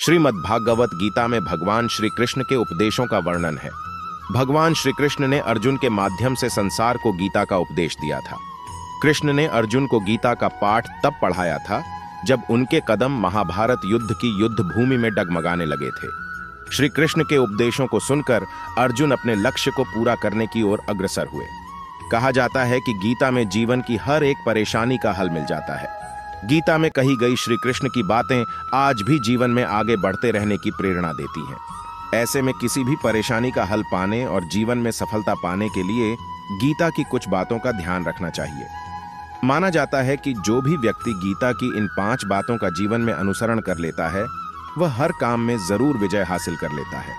श्रीमद्भागवत गीता में भगवान श्री कृष्ण के उपदेशों का वर्णन है। भगवान श्री कृष्ण ने अर्जुन के माध्यम से संसार को गीता का उपदेश दिया था। कृष्ण ने अर्जुन को गीता का पाठ तब पढ़ाया था जब उनके कदम महाभारत युद्ध की युद्ध भूमि में डगमगाने लगे थे। श्री कृष्ण के उपदेशों को सुनकर अर्जुन अपने लक्ष्य को पूरा करने की ओर अग्रसर हुए। कहा जाता है कि गीता में जीवन की हर एक परेशानी का हल मिल जाता है। गीता में कही गई श्री कृष्ण की बातें आज भी जीवन में आगे बढ़ते रहने की प्रेरणा देती हैं। ऐसे में किसी भी परेशानी का हल पाने और जीवन में सफलता पाने के लिए गीता की कुछ बातों का ध्यान रखना चाहिए। माना जाता है कि जो भी व्यक्ति गीता की इन 5 बातों का जीवन में अनुसरण कर लेता है वह हर काम में जरूर विजय हासिल कर लेता है।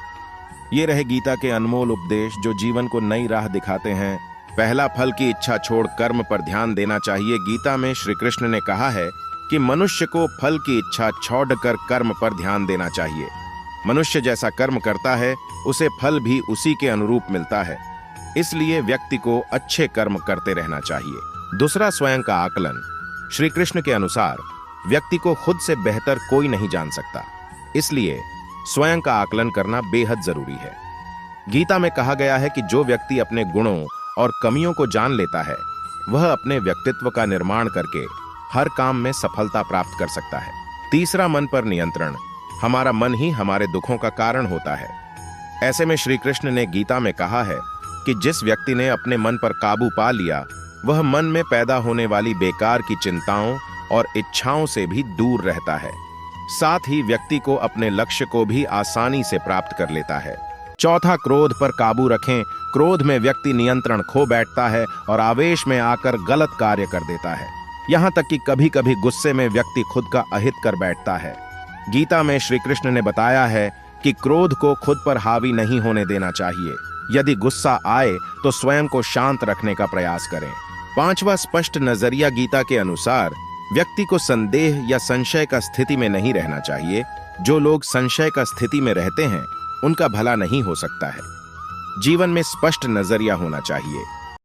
ये रहे गीता के अनमोल उपदेश जो जीवन को नई राह दिखाते हैं। पहला, फल की इच्छा छोड़ कर्म पर ध्यान देना चाहिए। गीता में श्री कृष्ण ने कहा है कि मनुष्य को फल की इच्छा छोड़कर कर्म पर ध्यान देना चाहिए। मनुष्य जैसा कर्म करता है उसे फल भी उसी के अनुरूप मिलता है, इसलिए व्यक्ति को अच्छे कर्म करते रहना चाहिए। दूसरा, स्वयं का आकलन। श्री कृष्ण के अनुसार व्यक्ति को खुद से बेहतर कोई नहीं जान सकता, इसलिए स्वयं का आकलन करना बेहद जरूरी है। गीता में कहा गया है कि जो व्यक्ति अपने गुणों और कमियों को जान लेता है वह अपने व्यक्तित्व का निर्माण करके हर काम में सफलता प्राप्त कर सकता है। तीसरा, मन पर नियंत्रण। हमारा मन ही हमारे दुखों का कारण होता है। ऐसे में श्री कृष्ण ने गीता में कहा है कि जिस व्यक्ति ने अपने मन पर काबू पा लिया वह मन में पैदा होने वाली बेकार की चिंताओं और इच्छाओं से भी दूर रहता है। साथ ही व्यक्ति को अपने लक्ष्य को भी आसानी से प्राप्त कर लेता है। चौथा, क्रोध पर काबू रखें। क्रोध में व्यक्ति नियंत्रण खो बैठता है और आवेश में आकर गलत कार्य कर देता है। यहाँ तक कि कभी कभी गुस्से में व्यक्ति खुद का अहित कर बैठता है। गीता में श्री कृष्ण ने बताया है कि क्रोध को खुद पर हावी नहीं होने देना चाहिए। यदि गुस्सा आए तो स्वयं को शांत रखने का प्रयास करें। पांचवा, स्पष्ट नजरिया। गीता के अनुसार व्यक्ति को संदेह या संशय का स्थिति में नहीं रहना चाहिए। जो लोग संशय का स्थिति में रहते हैं उनका भला नहीं हो सकता है। जीवन में स्पष्ट नजरिया होना चाहिए।